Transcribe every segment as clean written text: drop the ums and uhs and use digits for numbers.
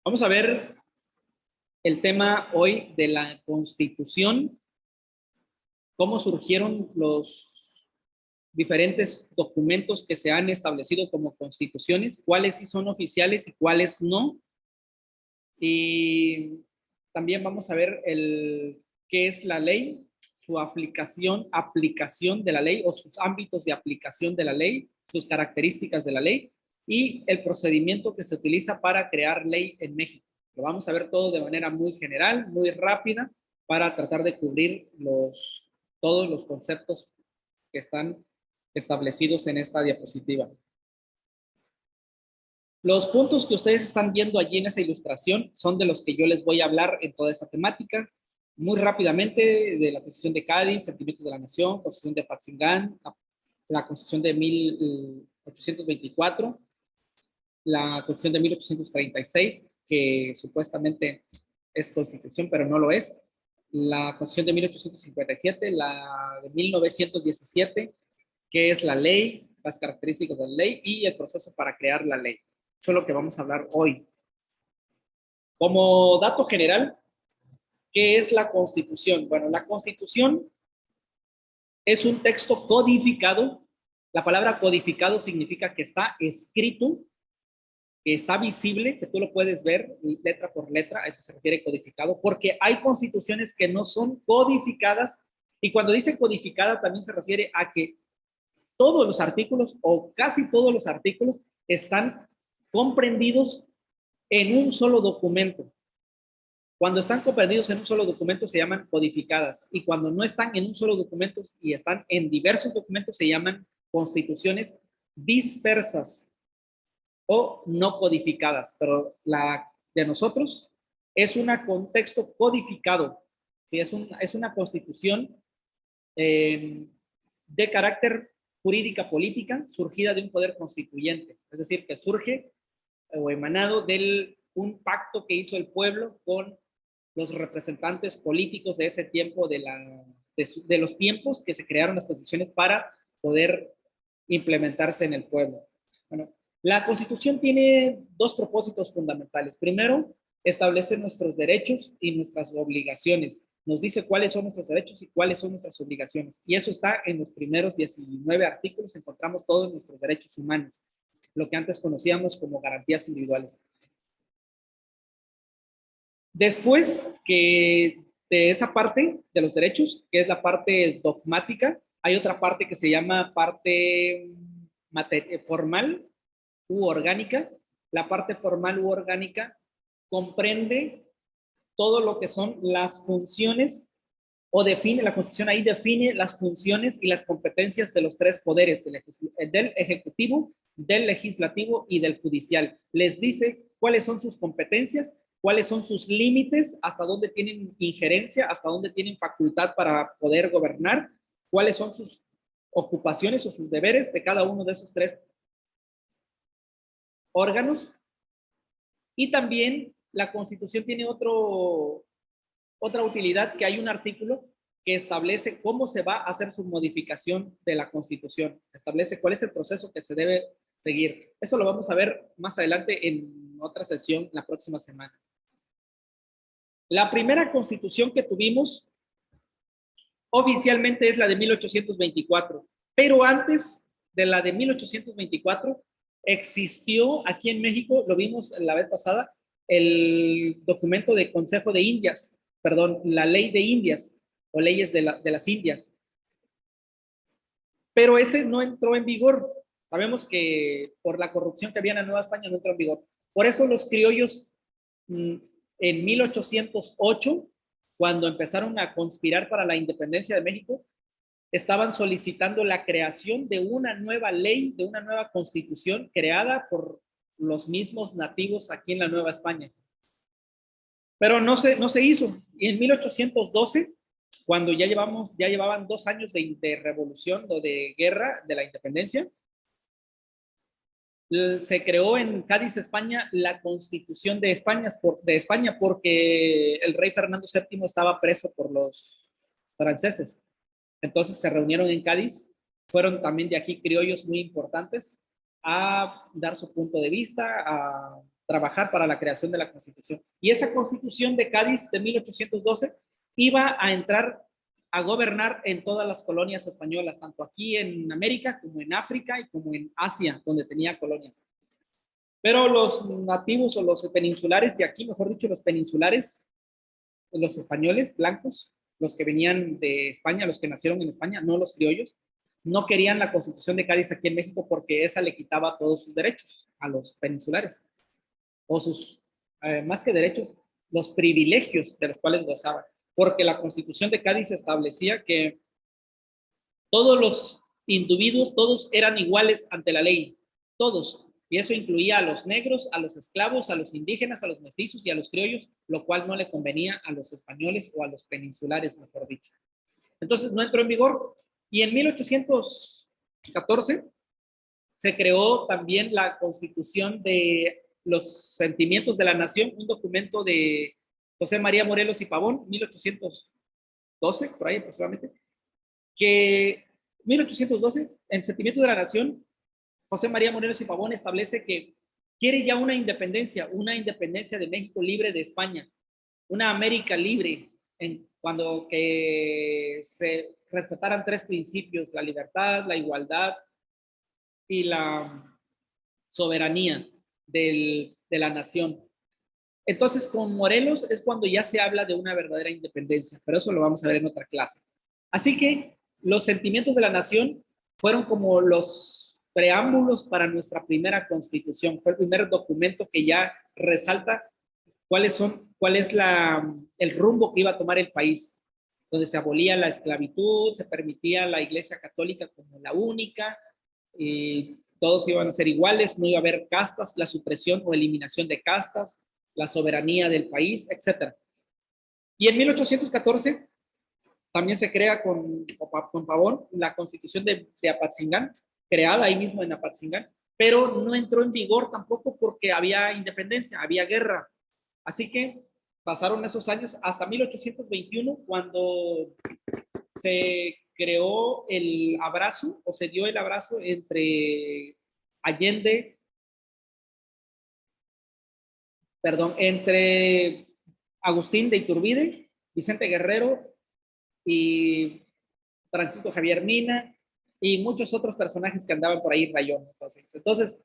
Vamos a ver el tema hoy de la Constitución, cómo surgieron los diferentes documentos que se han establecido como constituciones, cuáles sí son oficiales y cuáles no. Y también vamos a ver qué es la ley, su aplicación de la ley o sus ámbitos de aplicación de la ley, sus características de la ley y el procedimiento que se utiliza para crear ley en México. Lo vamos a ver todo de manera muy general, muy rápida, para tratar de cubrir todos los conceptos que están establecidos en esta diapositiva. Los puntos que ustedes están viendo allí en esa ilustración son de los que yo les voy a hablar en toda esta temática. Muy rápidamente, de la Constitución de Cádiz, Sentimientos de la Nación, Constitución de Apatzingán, la Constitución de 1824, la Constitución de 1836, que supuestamente es Constitución, pero no lo es, la Constitución de 1857, la de 1917, que es la ley, las características de la ley y el proceso para crear la ley. Eso es lo que vamos a hablar hoy. Como dato general, ¿qué es la Constitución? Bueno, la Constitución es un texto codificado. La palabra codificado significa que está escrito, que está visible, que tú lo puedes ver letra por letra, a eso se refiere codificado, porque hay constituciones que no son codificadas, y cuando dice codificada también se refiere a que todos los artículos o casi todos los artículos están comprendidos en un solo documento. Cuando están comprendidos en un solo documento se llaman codificadas, y cuando no están en un solo documento y están en diversos documentos se llaman constituciones dispersas o no codificadas. Pero la de nosotros es un contexto codificado, ¿sí? Es una constitución de carácter jurídica política surgida de un poder constituyente, es decir, que surge o emanado de un pacto que hizo el pueblo con los representantes políticos de ese tiempo, de los tiempos que se crearon las constituciones para poder implementarse en el pueblo. Bueno, la Constitución tiene dos propósitos fundamentales. Primero, establece nuestros derechos y nuestras obligaciones. Nos dice cuáles son nuestros derechos y cuáles son nuestras obligaciones. Y eso está en los primeros 19 artículos. Encontramos todos nuestros derechos humanos, lo que antes conocíamos como garantías individuales. Después que de esa parte de los derechos, que es la parte dogmática, hay otra parte que se llama parte formal u orgánica. La parte formal u orgánica comprende todo lo que son las funciones, o define, la Constitución ahí define las funciones y las competencias de los tres poderes, del Ejecutivo, del Legislativo y del Judicial. Les dice cuáles son sus competencias, cuáles son sus límites, hasta dónde tienen injerencia, hasta dónde tienen facultad para poder gobernar, cuáles son sus ocupaciones o sus deberes de cada uno de esos tres órganos. Y también la Constitución tiene otra utilidad, que hay un artículo que establece cómo se va a hacer su modificación de la Constitución, establece cuál es el proceso que se debe seguir. Eso lo vamos a ver más adelante en otra sesión la próxima semana. La primera Constitución que tuvimos oficialmente es la de 1824, pero antes de la de 1824 existió aquí en México, lo vimos la vez pasada, el documento de Consejo de Indias, perdón, la ley de Indias o leyes de las Indias. Pero ese no entró en vigor. Sabemos que por la corrupción que había en la Nueva España no entró en vigor. Por eso los criollos en 1808, cuando empezaron a conspirar para la independencia de México, estaban solicitando la creación de una nueva ley, de una nueva constitución creada por los mismos nativos aquí en la Nueva España. Pero no se hizo. Y en 1812, cuando ya llevaban 2 años de revolución o de guerra de la independencia, se creó en Cádiz, España, la Constitución de España porque el rey Fernando VII estaba preso por los franceses. Entonces se reunieron en Cádiz, fueron también de aquí criollos muy importantes a dar su punto de vista, a trabajar para la creación de la Constitución. Y esa Constitución de Cádiz de 1812 iba a entrar a gobernar en todas las colonias españolas, tanto aquí en América como en África y como en Asia, donde tenía colonias. Pero los nativos o los peninsulares de aquí, mejor dicho, los peninsulares, los españoles blancos, los que venían de España, los que nacieron en España, no los criollos, no querían la Constitución de Cádiz aquí en México porque esa le quitaba todos sus derechos a los peninsulares, o sus, más que derechos, los privilegios de los cuales gozaban, porque la Constitución de Cádiz establecía que todos los individuos, todos eran iguales ante la ley, todos, y eso incluía a los negros, a los esclavos, a los indígenas, a los mestizos y a los criollos, lo cual no le convenía a los españoles o a los peninsulares, mejor dicho. Entonces no entró en vigor, y en 1814 se creó también la Constitución de los Sentimientos de la Nación, un documento de José María Morelos y Pavón, 1812, por ahí aproximadamente, que 1812, en Sentimientos de la Nación, José María Morelos y Pavón establece que quiere ya una independencia de México libre de España, una América libre, cuando que se respetaran tres principios: la libertad, la igualdad y la soberanía de la nación. Entonces, con Morelos es cuando ya se habla de una verdadera independencia, pero eso lo vamos a ver en otra clase. Así que los Sentimientos de la Nación fueron como los preámbulos para nuestra primera Constitución. Fue el primer documento que ya resalta cuál es el rumbo que iba a tomar el país, donde se abolía la esclavitud, se permitía la Iglesia Católica como la única, y todos iban a ser iguales, no iba a haber castas, la supresión o eliminación de castas, la soberanía del país, etc. Y en 1814 también se crea con Pavón la Constitución de Apatzingán, creada ahí mismo en Apatzingán, pero no entró en vigor tampoco porque había independencia, había guerra. Así que pasaron esos años hasta 1821, cuando se creó el abrazo, o se dio el abrazo entre Allende, entre Agustín de Iturbide, Vicente Guerrero y Francisco Javier Mina y muchos otros personajes que andaban por ahí rayón. Entonces,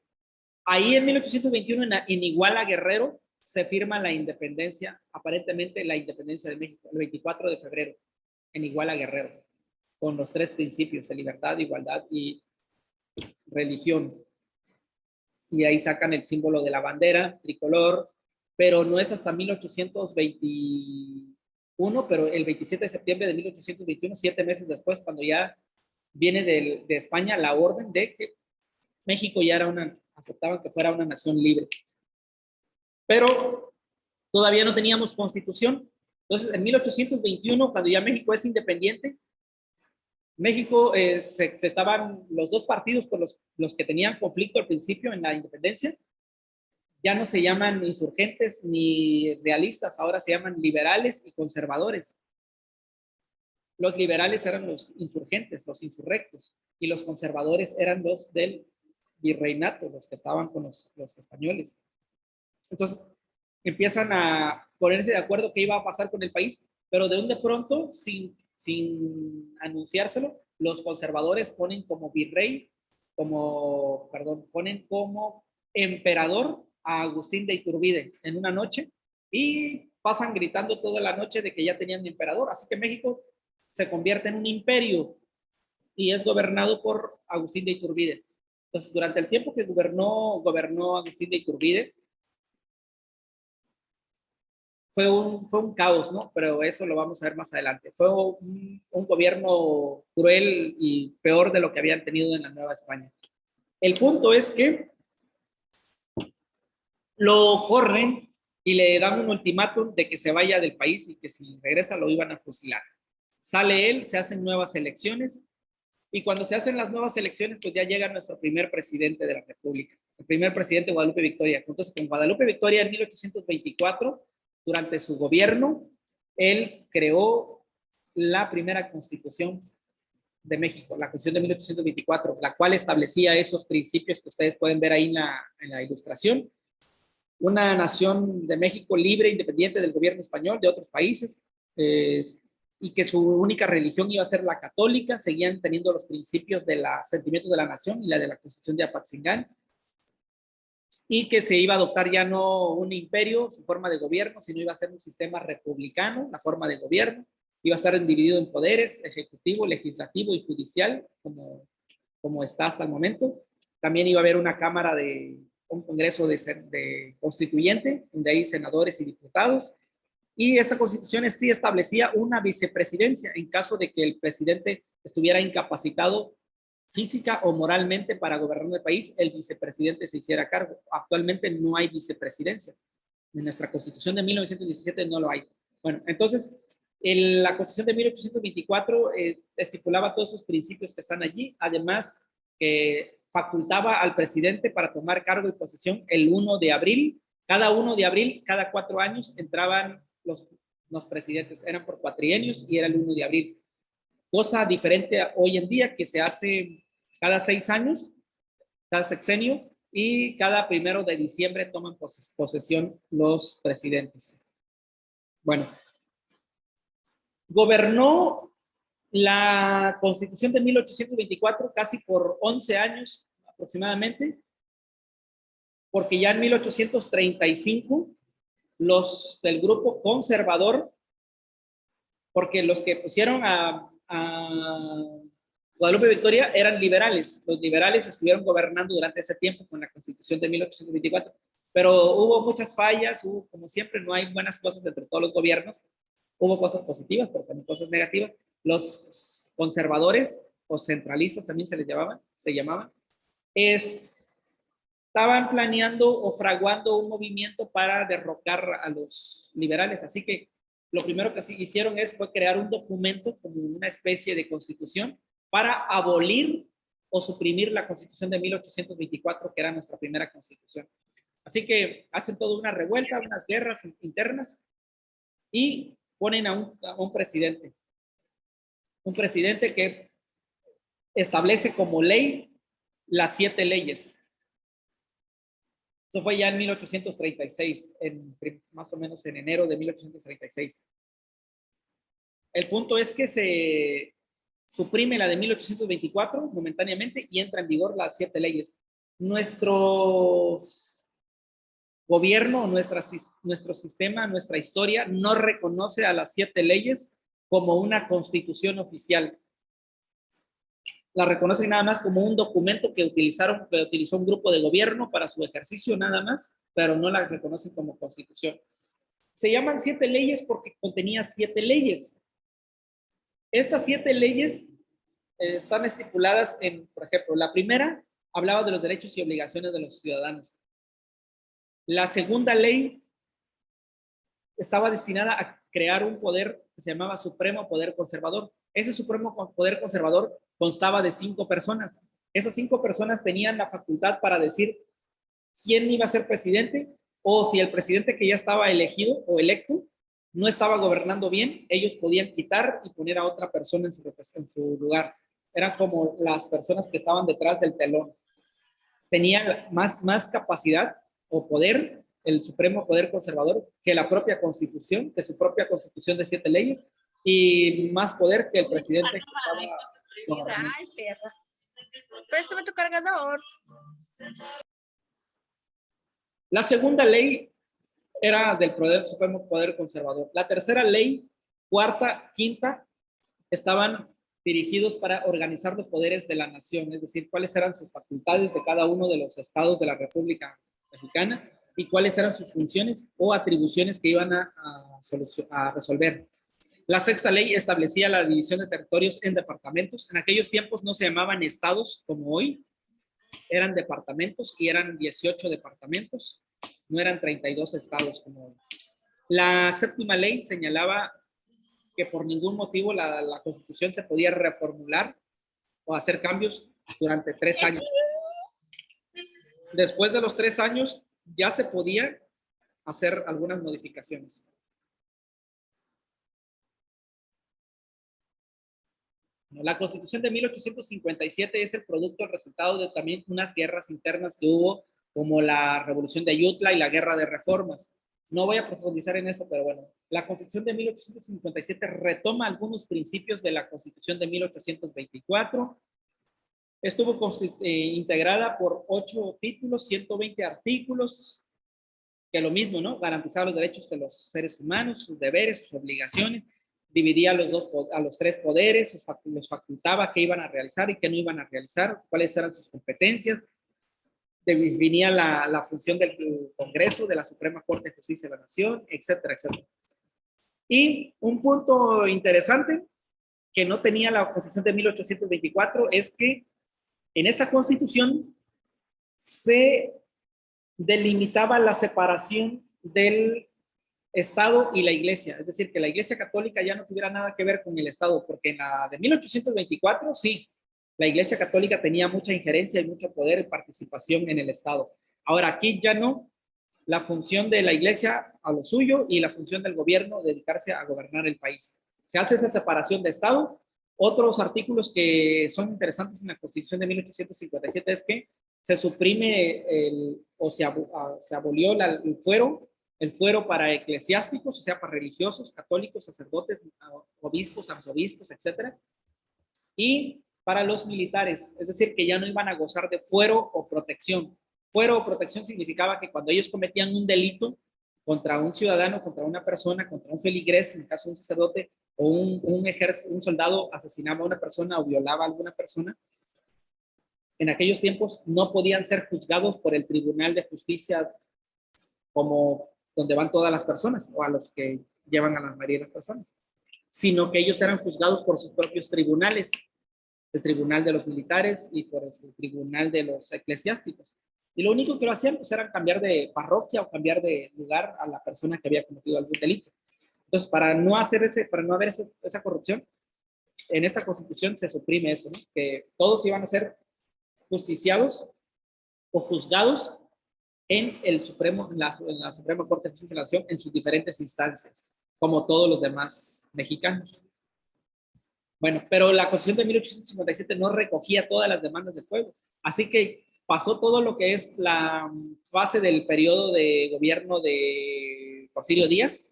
ahí en 1821 en Iguala, Guerrero, se firma la independencia, aparentemente la independencia de México, el 24 de febrero, en Iguala, Guerrero, con los tres principios de libertad, igualdad y religión. Y ahí sacan el símbolo de la bandera tricolor, pero no es hasta 1821, pero el 27 de septiembre de 1821, 7 meses después, cuando ya viene de España la orden de que México ya aceptaban que fuera una nación libre. Pero todavía no teníamos constitución. Entonces, en 1821, cuando ya México es independiente, México se estaban los dos partidos con los que tenían conflicto al principio en la independencia, ya no se llaman insurgentes ni realistas, ahora se llaman liberales y conservadores. Los liberales eran los insurgentes, los insurrectos, y los conservadores eran los del virreinato, los que estaban con los españoles. Entonces, empiezan a ponerse de acuerdo qué iba a pasar con el país, pero de un de pronto, sin anunciárselo, los conservadores ponen como virrey, ponen como emperador a Agustín de Iturbide en una noche, y pasan gritando toda la noche de que ya tenían un emperador. Así que México se convierte en un imperio y es gobernado por Agustín de Iturbide. Entonces, durante el tiempo que gobernó Agustín de Iturbide, fue un caos, ¿no? Pero eso lo vamos a ver más adelante. Fue un gobierno cruel y peor de lo que habían tenido en la Nueva España. El punto es que lo corren y le dan un ultimátum de que se vaya del país y que si regresa lo iban a fusilar. Sale él, se hacen nuevas elecciones, y cuando se hacen las nuevas elecciones, pues ya llega nuestro primer presidente de la República, el primer presidente Guadalupe Victoria. Entonces, con Guadalupe Victoria en 1824, durante su gobierno, él creó la primera Constitución de México, la Constitución de 1824, la cual establecía esos principios que ustedes pueden ver ahí en la ilustración. una nación de México libre, independiente del gobierno español, de otros países, y que su única religión iba a ser la católica, seguían teniendo los principios de los sentimientos de la nación y la de la Constitución de Apatzingán, y que se iba a adoptar ya no un imperio, su forma de gobierno, sino iba a ser un sistema republicano, la forma de gobierno, iba a estar dividido en poderes, ejecutivo, legislativo y judicial, como está hasta el momento. También iba a haber una cámara de un congreso de constituyente, donde hay senadores y diputados, y esta constitución sí establecía una vicepresidencia en caso de que el presidente estuviera incapacitado física o moralmente para gobernar el país, el vicepresidente se hiciera cargo. Actualmente no hay vicepresidencia. En nuestra constitución de 1917 no lo hay. Bueno, entonces, la constitución de 1824 estipulaba todos esos principios que están allí, además que facultaba al presidente para tomar cargo y posesión el 1 de abril. Cada 1 de abril, cada 4 años, entraban los presidentes, eran por cuatrienios y era el 1 de abril. Cosa diferente a hoy en día, que se hace cada 6 años, cada sexenio, y cada 1 de diciembre toman posesión los presidentes. Bueno, gobernó la Constitución de 1824 casi por 11 años aproximadamente, porque ya en 1835 los del grupo conservador, porque los que pusieron a Guadalupe Victoria eran liberales. Los liberales estuvieron gobernando durante ese tiempo con la Constitución de 1824, pero hubo muchas fallas, como siempre, no hay buenas cosas entre todos los gobiernos. Hubo cosas positivas, pero también cosas negativas. Los conservadores o centralistas también se llamaban, estaban planeando o fraguando un movimiento para derrocar a los liberales. Así que lo primero que hicieron fue crear un documento como una especie de constitución para abolir o suprimir la Constitución de 1824, que era nuestra primera constitución. Así que hacen toda una revuelta, unas guerras internas, y ponen a un presidente que establece como ley las 7 leyes. Eso fue ya en 1836, más o menos en enero de 1836. El punto es que se suprime la de 1824 momentáneamente y entra en vigor las 7 leyes. Nuestro gobierno, nuestro sistema, nuestra historia no reconoce a las 7 leyes como una constitución oficial. La reconocen nada más como un documento que utilizó un grupo de gobierno para su ejercicio nada más, pero no la reconocen como constitución. Se llaman 7 leyes porque contenía 7 leyes. Estas 7 leyes están estipuladas por ejemplo, la primera hablaba de los derechos y obligaciones de los ciudadanos. La segunda ley estaba destinada a crear un poder que se llamaba Supremo Poder Conservador. Ese Supremo Poder Conservador constaba de 5 personas. Esas 5 personas tenían la facultad para decir quién iba a ser presidente, o si el presidente que ya estaba elegido o electo no estaba gobernando bien, ellos podían quitar y poner a otra persona en su lugar. Eran como las personas que estaban detrás del telón. Tenían más capacidad o poder el Supremo Poder Conservador que la propia Constitución, que su propia Constitución de 7 leyes, y más poder que el presidente que estaba. Ay, perra. Préstame tu cargador. La segunda ley era del Supremo Poder Conservador. La tercera ley, cuarta, quinta, estaban dirigidos para organizar los poderes de la nación, es decir, cuáles eran sus facultades de cada uno de los estados de la República Mexicana y cuáles eran sus funciones o atribuciones que iban a resolver. La sexta ley establecía la división de territorios en departamentos. En aquellos tiempos no se llamaban estados como hoy, eran departamentos y eran 18 departamentos, no eran 32 estados como hoy. La séptima ley señalaba que por ningún motivo la Constitución se podía reformular o hacer cambios durante 3 años. Después de los 3 años ya se podía hacer algunas modificaciones. La Constitución de 1857 es el producto, el resultado de también unas guerras internas que hubo como la Revolución de Ayutla y la Guerra de Reformas. No voy a profundizar en eso, pero bueno, la Constitución de 1857 retoma algunos principios de la Constitución de 1824. Estuvo integrada por 8 títulos, 120 artículos, que lo mismo, ¿no? Garantizaba los derechos de los seres humanos, sus deberes, sus obligaciones, dividía a los 3 poderes, los facultaba qué iban a realizar y qué no iban a realizar, cuáles eran sus competencias, definía la función del Congreso, de la Suprema Corte de Justicia de la Nación, etcétera, etcétera. Y un punto interesante que no tenía la Constitución de 1824 es que en esta Constitución se delimitaba la separación del Estado y la Iglesia, es decir, que la Iglesia Católica ya no tuviera nada que ver con el Estado, porque en la de 1824 sí, la Iglesia Católica tenía mucha injerencia y mucho poder y participación en el Estado. Ahora aquí ya no, la función de la Iglesia a lo suyo y la función del gobierno dedicarse a gobernar el país. Se hace esa separación de Estado. Otros artículos que son interesantes en la Constitución de 1857 es que se suprime se abolió el fuero para eclesiásticos, o sea, para religiosos, católicos, sacerdotes, obispos, arzobispos, etcétera, y para los militares, es decir, que ya no iban a gozar de fuero o protección. Fuero o protección significaba que cuando ellos cometían un delito contra un ciudadano, contra una persona, contra un feligrés, en el caso de un sacerdote, o un soldado asesinaba a una persona o violaba a alguna persona, en aquellos tiempos no podían ser juzgados por el Tribunal de Justicia como donde van todas las personas o a los que llevan a la mayoría de las personas, sino que ellos eran juzgados por sus propios tribunales, el tribunal de los militares y por el tribunal de los eclesiásticos. Y lo único que lo hacían pues, era cambiar de parroquia o cambiar de lugar a la persona que había cometido algún delito. Entonces, para no haber esa corrupción, en esta Constitución se suprime eso, ¿no? Que todos iban a ser justiciados o juzgados en el Supremo, en la Suprema Corte de Justicia de la Nación, en sus diferentes instancias, como todos los demás mexicanos. Bueno, pero la Constitución de 1857 no recogía todas las demandas del pueblo, así que pasó todo lo que es la fase del periodo de gobierno de Porfirio Díaz.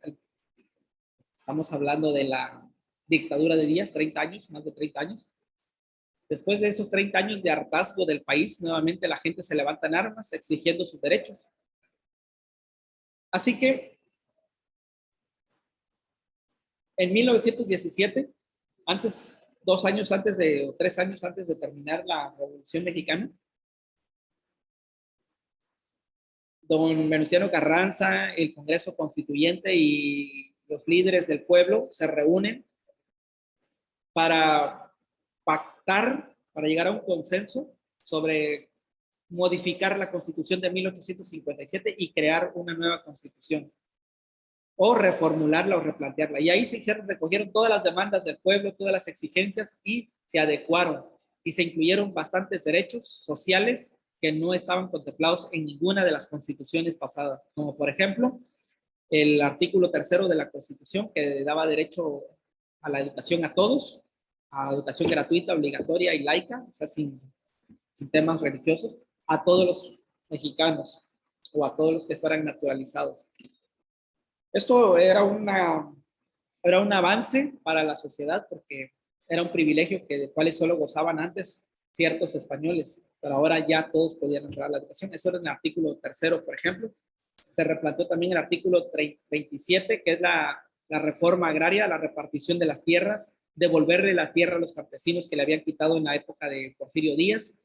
Estamos hablando de la dictadura de Díaz, 30 años, más de 30 años. Después de esos 30 años de hartazgo del país, nuevamente la gente se levanta en armas exigiendo sus derechos. Así que en 1917, antes, 2 años antes de, o 3 años antes de terminar la Revolución Mexicana, don Venustiano Carranza, el Congreso Constituyente y los líderes del pueblo se reúnen para pactar, para llegar a un consenso sobre modificar la Constitución de 1857 y crear una nueva Constitución, o reformularla o replantearla. Y ahí recogieron todas las demandas del pueblo, todas las exigencias y se adecuaron y se incluyeron bastantes derechos sociales que no estaban contemplados en ninguna de las constituciones pasadas, como por ejemplo el artículo 3 de la Constitución que daba derecho a la educación a todos, a educación gratuita, obligatoria y laica, o sea, sin temas religiosos, a todos los mexicanos o a todos los que fueran naturalizados. Esto era un avance para la sociedad porque era un privilegio de cuales solo gozaban antes ciertos españoles, pero ahora ya todos podían entrar a la educación. Eso era en el artículo 3, por ejemplo. Se replanteó también el artículo 27, que es la reforma agraria, la repartición de las tierras, devolverle la tierra a los campesinos que le habían quitado en la época de Porfirio Díaz.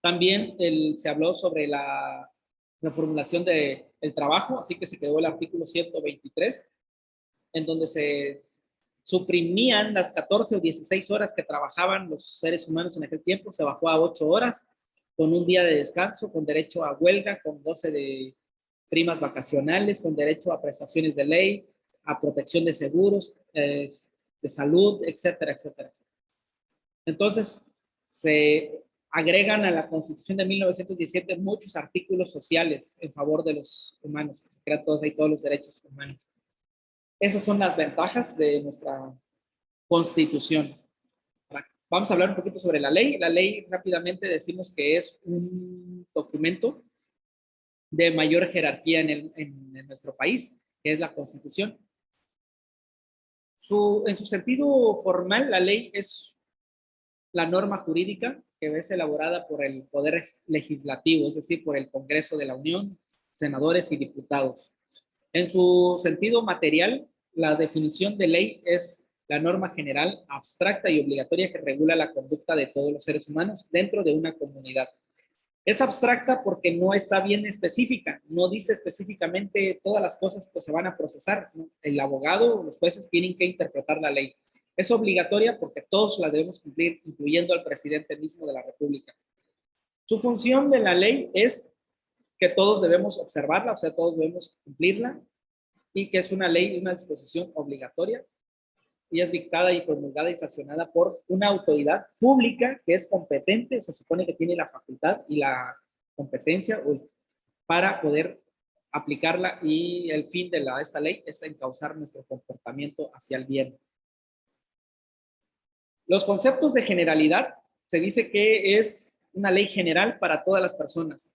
También se habló sobre la reformulación del trabajo, así que se quedó el artículo 123, en donde se suprimían las 14 o 16 horas que trabajaban los seres humanos en aquel tiempo, se bajó a 8 horas, con un día de descanso, con derecho a huelga, con 12 de primas vacacionales, con derecho a prestaciones de ley, a protección de seguros, de salud, etcétera, etcétera. Entonces, se agregan a la Constitución de 1917 muchos artículos sociales en favor de los humanos, se crean todos los derechos humanos. Esas son las ventajas de nuestra Constitución. Vamos a hablar un poquito sobre la ley. La ley, rápidamente decimos que es un documento de mayor jerarquía en nuestro país, que es la Constitución. En su sentido formal, la ley es la norma jurídica que es elaborada por el Poder Legislativo, es decir, por el Congreso de la Unión, senadores y diputados. En su sentido material, la definición de ley es la norma general, abstracta y obligatoria que regula la conducta de todos los seres humanos dentro de una comunidad. Es abstracta porque no está bien específica, no dice específicamente todas las cosas que se van a procesar, ¿no? El abogado, los jueces tienen que interpretar la ley. Es obligatoria porque todos la debemos cumplir, incluyendo al presidente mismo de la República. Su función de la ley es que todos debemos observarla, o sea, todos debemos cumplirla, y que es una ley, una disposición obligatoria, y es dictada y promulgada y sancionada por una autoridad pública que es competente, se supone que tiene la facultad y la competencia para poder aplicarla, y el fin de esta ley es encauzar nuestro comportamiento hacia el bien. Los conceptos de generalidad, se dice que es una ley general para todas las personas.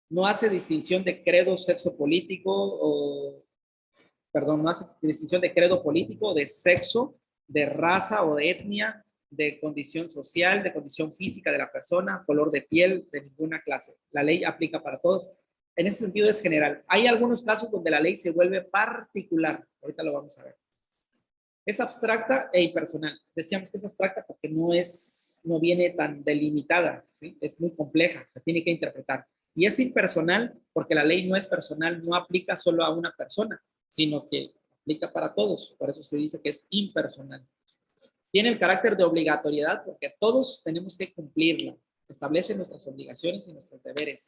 No hace distinción de credo, sexo político, no hace distinción de credo político, de sexo, de raza o de etnia, de condición social, de condición física de la persona, color de piel, de ninguna clase. La ley aplica para todos. En ese sentido es general. Hay algunos casos donde la ley se vuelve particular. Ahorita lo vamos a ver. Es abstracta e impersonal. Decíamos que es abstracta porque no viene tan delimitada, ¿sí? Es muy compleja, se tiene que interpretar. Y es impersonal porque la ley no es personal, no aplica solo a una persona, sino que aplica para todos. Por eso se dice que es impersonal. Tiene el carácter de obligatoriedad porque todos tenemos que cumplirla. Establece nuestras obligaciones y nuestros deberes.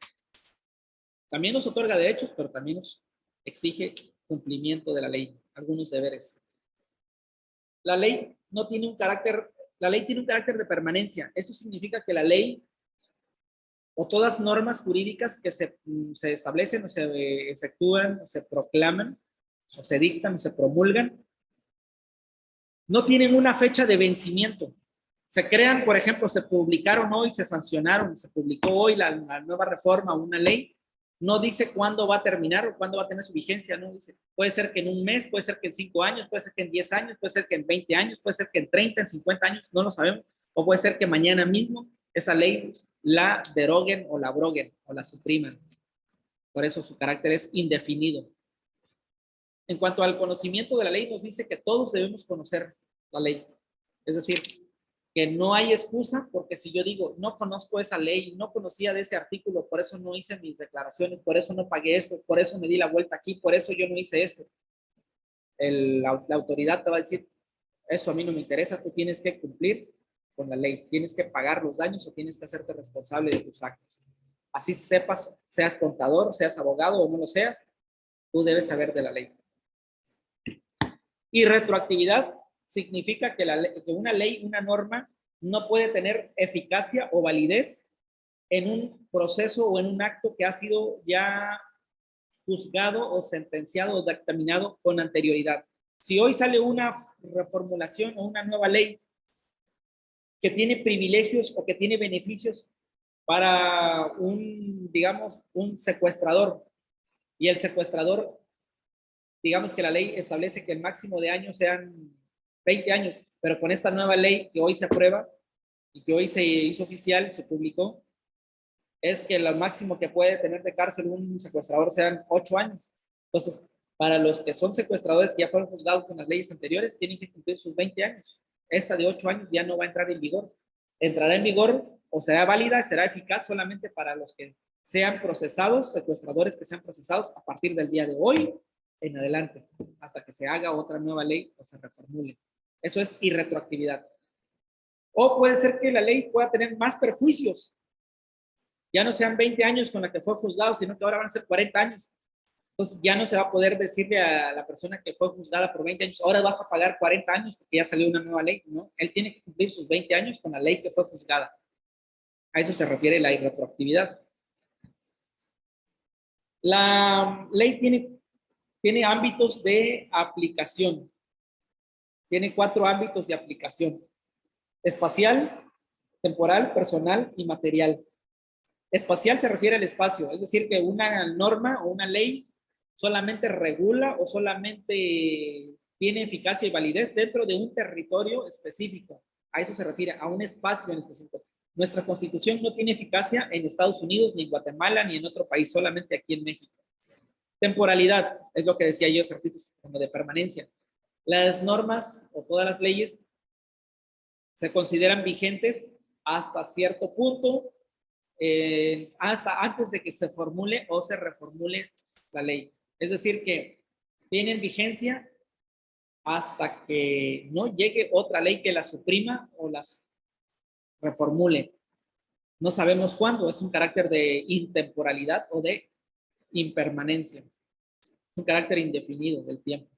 También nos otorga derechos, pero también nos exige cumplimiento de la ley, algunos deberes. La ley no tiene un carácter, la ley tiene un carácter de permanencia. Eso significa que la ley o todas normas jurídicas que se establecen o se efectúan o se proclaman o se dictan o se promulgan, no tienen una fecha de vencimiento. Se crean, por ejemplo, se publicaron hoy, se sancionaron, se publicó hoy la nueva reforma, una ley, no dice cuándo va a terminar o cuándo va a tener su vigencia, no dice. Puede ser que en un mes, puede ser que en 5 años, puede ser que en 10 años, puede ser que en 20 años, puede ser que en 30, en 50 años, no lo sabemos. O puede ser que mañana mismo esa ley la deroguen o la abroguen o la supriman. Por eso su carácter es indefinido. En cuanto al conocimiento de la ley, nos dice que todos debemos conocer la ley. Es decir, que no hay excusa, porque si yo digo, no conozco esa ley, no conocía de ese artículo, por eso no hice mis declaraciones, por eso no pagué esto, por eso me di la vuelta aquí, por eso yo no hice esto. La autoridad te va a decir, eso a mí no me interesa, tú tienes que cumplir con la ley, tienes que pagar los daños o tienes que hacerte responsable de tus actos. Así sepas, seas contador, seas abogado o no lo seas, tú debes saber de la ley. Y retroactividad significa que una ley, una norma, no puede tener eficacia o validez en un proceso o en un acto que ha sido ya juzgado o sentenciado o dictaminado con anterioridad. Si hoy sale una reformulación o una nueva ley que tiene privilegios o que tiene beneficios para digamos, un secuestrador, y el secuestrador, digamos que la ley establece que el máximo de años sean 20 años, pero con esta nueva ley que hoy se aprueba y que hoy se hizo oficial, se publicó, es que lo máximo que puede tener de cárcel un secuestrador sean 8 años. Entonces, para los que son secuestradores que ya fueron juzgados con las leyes anteriores, tienen que cumplir sus 20 años. Esta de 8 años ya no va a entrar en vigor. Entrará en vigor o será válida, será eficaz solamente para los que sean procesados, secuestradores que sean procesados a partir del día de hoy en adelante, hasta que se haga otra nueva ley o se reformule. Eso es irretroactividad. O puede ser que la ley pueda tener más perjuicios. Ya no sean 20 años con la que fue juzgado, sino que ahora van a ser 40 años. Entonces ya no se va a poder decirle a la persona que fue juzgada por 20 años, ahora vas a pagar 40 años porque ya salió una nueva ley, ¿no? Él tiene que cumplir sus 20 años con la ley que fue juzgada. A eso se refiere la irretroactividad. La ley tiene ámbitos de aplicación. Tiene 4 ámbitos de aplicación: espacial, temporal, personal y material. Espacial se refiere al espacio, es decir, que una norma o una ley solamente regula o solamente tiene eficacia y validez dentro de un territorio específico. A eso se refiere, a un espacio en específico. Nuestra Constitución no tiene eficacia en Estados Unidos, ni en Guatemala, ni en otro país, solamente aquí en México. Temporalidad, es lo que decía yo, certificados como de permanencia. Las normas o todas las leyes se consideran vigentes hasta cierto punto, hasta antes de que se formule o se reformule la ley. Es decir, que tienen vigencia hasta que no llegue otra ley que las suprima o las reformule. No sabemos cuándo, es un carácter de intemporalidad o de impermanencia. Es un carácter indefinido del tiempo.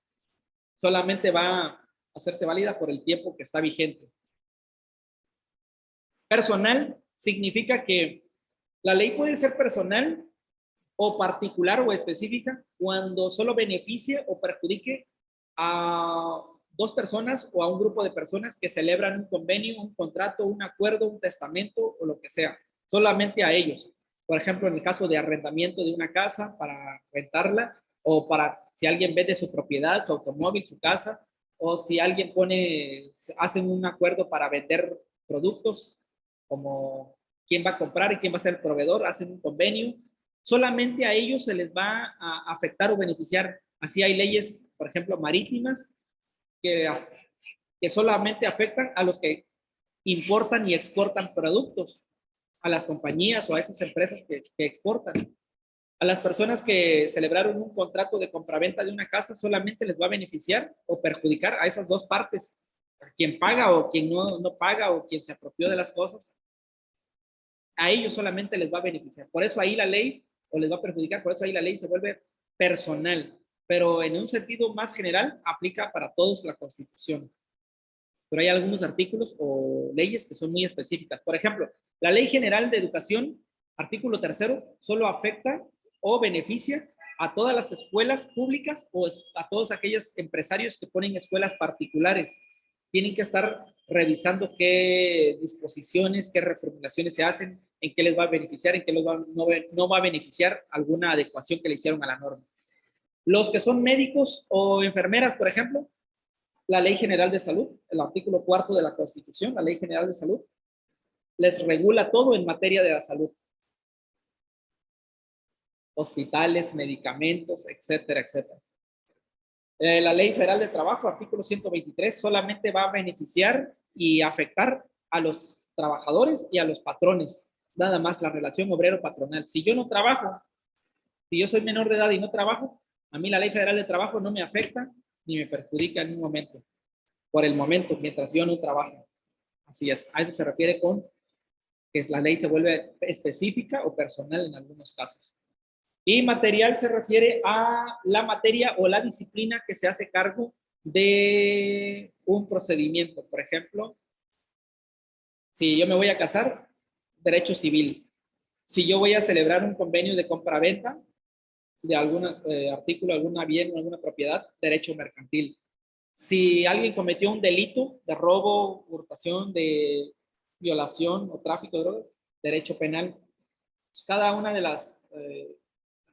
Solamente va a hacerse válida por el tiempo que está vigente. Personal significa que la ley puede ser personal o particular o específica cuando solo beneficie o perjudique a dos personas o a un grupo de personas que celebran un convenio, un contrato, un acuerdo, un testamento o lo que sea, solamente a ellos. Por ejemplo, en el caso de arrendamiento de una casa para rentarla o para si alguien vende su propiedad, su automóvil, su casa, o si alguien hacen un acuerdo para vender productos como quién va a comprar y quién va a ser el proveedor, hacen un convenio, solamente a ellos se les va a afectar o beneficiar. Así hay leyes, por ejemplo, marítimas, que, que solamente afectan a los que importan y exportan productos, a las compañías o a esas empresas que exportan. A las personas que celebraron un contrato de compraventa de una casa solamente les va a beneficiar o perjudicar a esas dos partes, a quien paga o quien no paga o quien se apropió de las cosas. A ellos solamente les va a beneficiar. Por eso ahí la ley, o les va a perjudicar, por eso ahí la ley se vuelve personal, pero en un sentido más general aplica para todos la Constitución. Pero hay algunos artículos o leyes que son muy específicas. Por ejemplo, la Ley General de Educación, artículo 3, solo afecta o beneficia a todas las escuelas públicas o a todos aquellos empresarios que ponen escuelas particulares. Tienen que estar revisando qué disposiciones, qué reformulaciones se hacen, en qué les va a beneficiar, en qué no va a beneficiar alguna adecuación que le hicieron a la norma. Los que son médicos o enfermeras, por ejemplo, la Ley General de Salud, el artículo 4 de la Constitución, la Ley General de Salud, les regula todo en materia de la salud. Hospitales, medicamentos, etcétera, etcétera. La Ley Federal de Trabajo, artículo 123, solamente va a beneficiar y afectar a los trabajadores y a los patrones. Nada más la relación obrero-patronal. Si yo no trabajo, si yo soy menor de edad y no trabajo, a mí la Ley Federal de Trabajo no me afecta ni me perjudica en un momento. Por el momento, mientras yo no trabajo. Así es. A eso se refiere con que la ley se vuelve específica o personal en algunos casos. Y material se refiere a la materia o la disciplina que se hace cargo de un procedimiento. Por ejemplo, si yo me voy a casar, derecho civil. Si yo voy a celebrar un convenio de compra-venta de algún artículo, alguna bien, alguna propiedad, derecho mercantil. Si alguien cometió un delito de robo, hurtación, de violación o tráfico de drogas, derecho penal. Pues cada una de las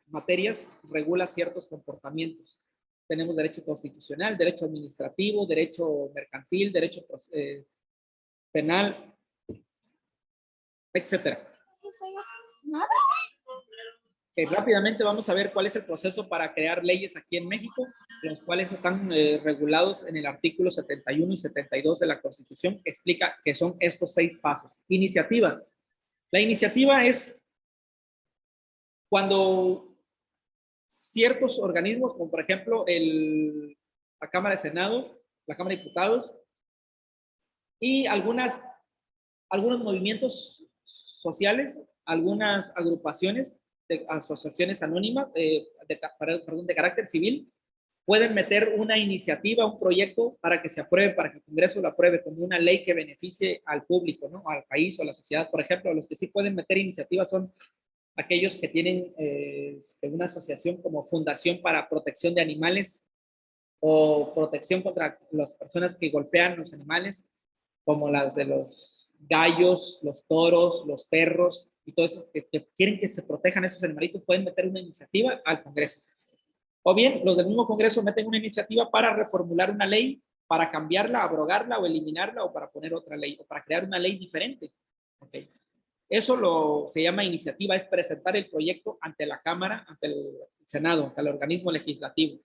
materias regula ciertos comportamientos. Tenemos derecho constitucional, derecho administrativo, derecho mercantil, derecho penal, etcétera. Rápidamente vamos a ver cuál es el proceso para crear leyes aquí en México, los cuales están regulados en el artículo 71 y 72 de la Constitución, que explica que son estos 6 pasos. Iniciativa. La iniciativa es cuando ciertos organismos, como por ejemplo la Cámara de Senados, la Cámara de Diputados y algunos movimientos sociales, algunas agrupaciones, de asociaciones anónimas de carácter civil, pueden meter una iniciativa, un proyecto para que se apruebe, para que el Congreso lo apruebe como una ley que beneficie al público, ¿no? Al país o a la sociedad. Por ejemplo, los que sí pueden meter iniciativas son aquellos que tienen una asociación como Fundación para Protección de Animales o protección contra las personas que golpean los animales, como las de los gallos, los toros, los perros, y todo eso, que quieren que se protejan esos animalitos, pueden meter una iniciativa al Congreso. O bien, los del mismo Congreso meten una iniciativa para reformular una ley, para cambiarla, abrogarla o eliminarla, o para poner otra ley, o para crear una ley diferente. Okay. Eso se llama iniciativa, es presentar el proyecto ante la Cámara, ante el Senado, ante el organismo legislativo.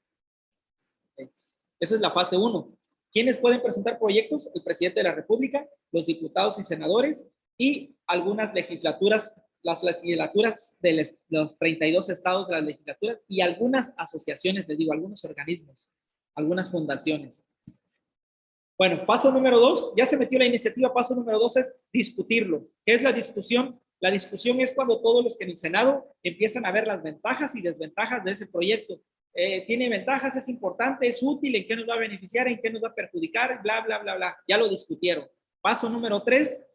Okay. Esa es la fase 1. ¿Quiénes pueden presentar proyectos? El presidente de la República, los diputados y senadores, y algunas legislaturas, las legislaturas de los 32 estados de las legislaturas, y algunas asociaciones, les digo, algunos organismos, algunas fundaciones. Bueno, paso número 2, ya se metió la iniciativa, paso número 2 es discutirlo. ¿Qué es la discusión? La discusión es cuando todos los que en el Senado empiezan a ver las ventajas y desventajas de ese proyecto. Tiene ventajas, es importante, es útil, en qué nos va a beneficiar, en qué nos va a perjudicar, bla, bla, bla, bla. Ya lo discutieron. Paso número 3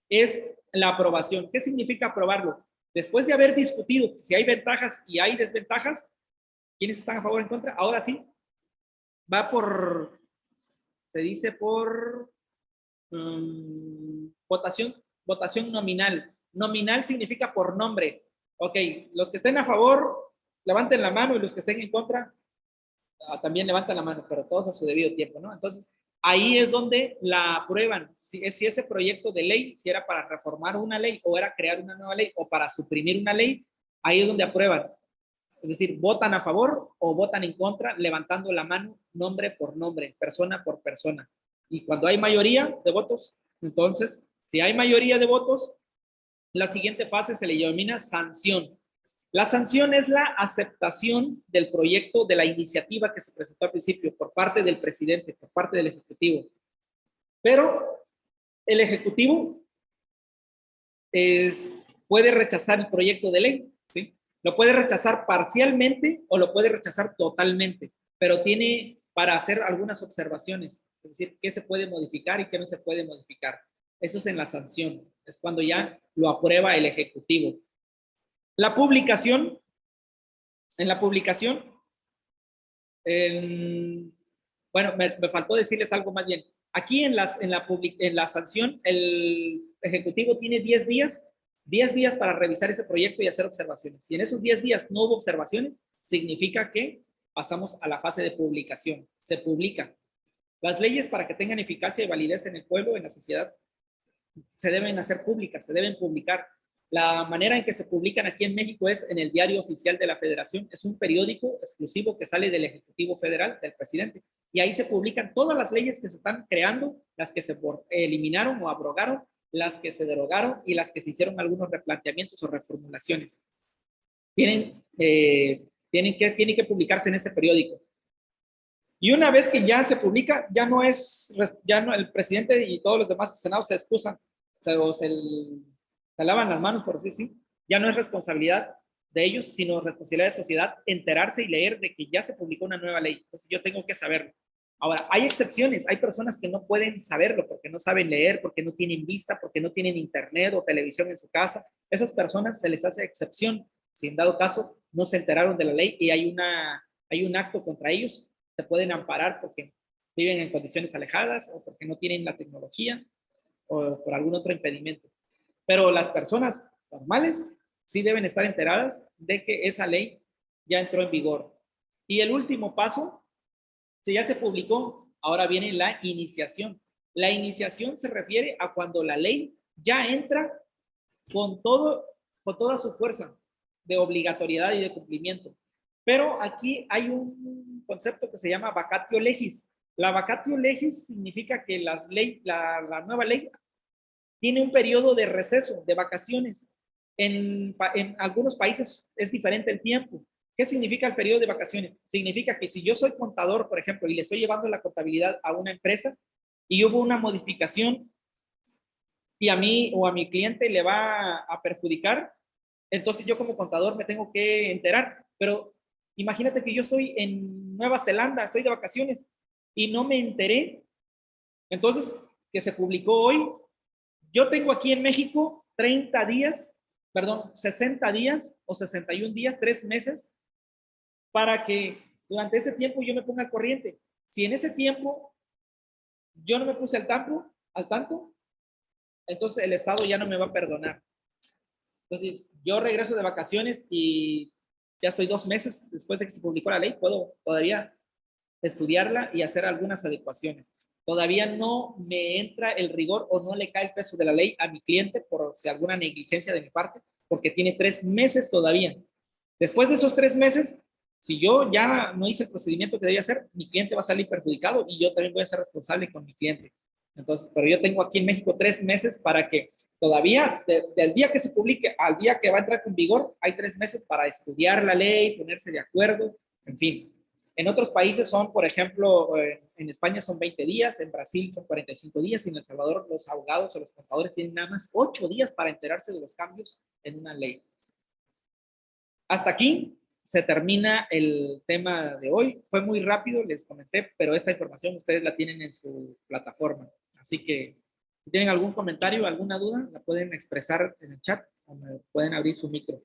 es la aprobación. ¿Qué significa aprobarlo? Después de haber discutido si hay ventajas y hay desventajas, ¿quiénes están a favor o en contra? Ahora sí, va por, se dice por votación nominal. Nominal significa por nombre. Ok, los que estén a favor, levanten la mano, y los que estén en contra, también levantan la mano, pero todos a su debido tiempo, ¿no? Entonces, ahí es donde la aprueban. Si ese proyecto de ley, si era para reformar una ley, o era crear una nueva ley, o para suprimir una ley, ahí es donde aprueban. Es decir, votan a favor o votan en contra, levantando la mano nombre por nombre, persona por persona. Y cuando hay mayoría de votos, entonces, si hay mayoría de votos, la siguiente fase se le denomina sanción. La sanción es la aceptación del proyecto, de la iniciativa que se presentó al principio por parte del presidente, por parte del Ejecutivo. Pero el Ejecutivo puede rechazar el proyecto de ley, ¿sí? Lo puede rechazar parcialmente o lo puede rechazar totalmente, pero tiene para hacer algunas observaciones, es decir, qué se puede modificar y qué no se puede modificar. Eso es en la sanción, es cuando ya lo aprueba el Ejecutivo. La publicación, en la publicación, bueno, me faltó decirles algo más bien. Aquí en la sanción, el Ejecutivo tiene 10 días para revisar ese proyecto y hacer observaciones. Si en esos 10 días no hubo observaciones, significa que pasamos a la fase de publicación. Se publica. Las leyes, para que tengan eficacia y validez en el pueblo, en la sociedad, se deben hacer públicas, se deben publicar. La manera en que se publican aquí en México es en el Diario Oficial de la Federación. Es un periódico exclusivo que sale del Ejecutivo Federal, del presidente. Y ahí se publican todas las leyes que se están creando, las que se eliminaron o abrogaron, las que se derogaron y las que se hicieron algunos replanteamientos o reformulaciones. Tienen que publicarse en ese periódico. Y una vez que ya se publica, ya no, el presidente y todos los demás senados se excusan, o se lavan las manos, por decir sí. Ya no es responsabilidad de ellos, sino responsabilidad de sociedad enterarse y leer de que ya se publicó una nueva ley. Entonces yo tengo que saberlo. Ahora, hay excepciones, hay personas que no pueden saberlo porque no saben leer, porque no tienen vista, porque no tienen internet o televisión en su casa. Esas personas se les hace excepción. Si en dado caso no se enteraron de la ley y hay un acto contra ellos, se pueden amparar porque viven en condiciones alejadas o porque no tienen la tecnología o por algún otro impedimento. Pero las personas normales sí deben estar enteradas de que esa ley ya entró en vigor. Y el último paso, si ya se publicó, ahora viene la iniciación. La iniciación se refiere a cuando la ley ya entra con toda su fuerza de obligatoriedad y de cumplimiento. Pero aquí hay un concepto que se llama vacatio legis. La vacatio legis significa que la nueva ley tiene un periodo de receso, de vacaciones. En algunos países es diferente el tiempo. ¿Qué significa el periodo de vacaciones? Significa que si yo soy contador, por ejemplo, y le estoy llevando la contabilidad a una empresa y hubo una modificación y a mí o a mi cliente le va a perjudicar, entonces yo como contador me tengo que enterar. Pero imagínate que yo estoy en Nueva Zelanda, estoy de vacaciones y no me enteré. Entonces, que se publicó hoy, yo tengo aquí en México 30 días, perdón, 60 días o 61 días, 3 meses, para que durante ese tiempo yo me ponga al corriente. Si en ese tiempo yo no me puse al tanto, entonces el Estado ya no me va a perdonar. Entonces, yo regreso de vacaciones y ya estoy 2 meses después de que se publicó la ley, puedo todavía estudiarla y hacer algunas adecuaciones. Todavía no me entra el rigor o no le cae el peso de la ley a mi cliente por si alguna negligencia de mi parte, porque tiene 3 meses todavía. Después de esos 3 meses, si yo ya no hice el procedimiento que debía hacer, mi cliente va a salir perjudicado y yo también voy a ser responsable con mi cliente. Entonces, pero yo tengo aquí en México 3 meses para que todavía, del día que se publique al día que va a entrar con vigor, hay 3 meses para estudiar la ley, ponerse de acuerdo, en fin. En otros países son, por ejemplo, en España son 20 días, en Brasil son 45 días y en El Salvador los abogados o los contadores tienen nada más 8 días para enterarse de los cambios en una ley. Hasta aquí se termina el tema de hoy. Fue muy rápido, les comenté, pero esta información ustedes la tienen en su plataforma. Así que si tienen algún comentario, alguna duda, la pueden expresar en el chat o me pueden abrir su micro.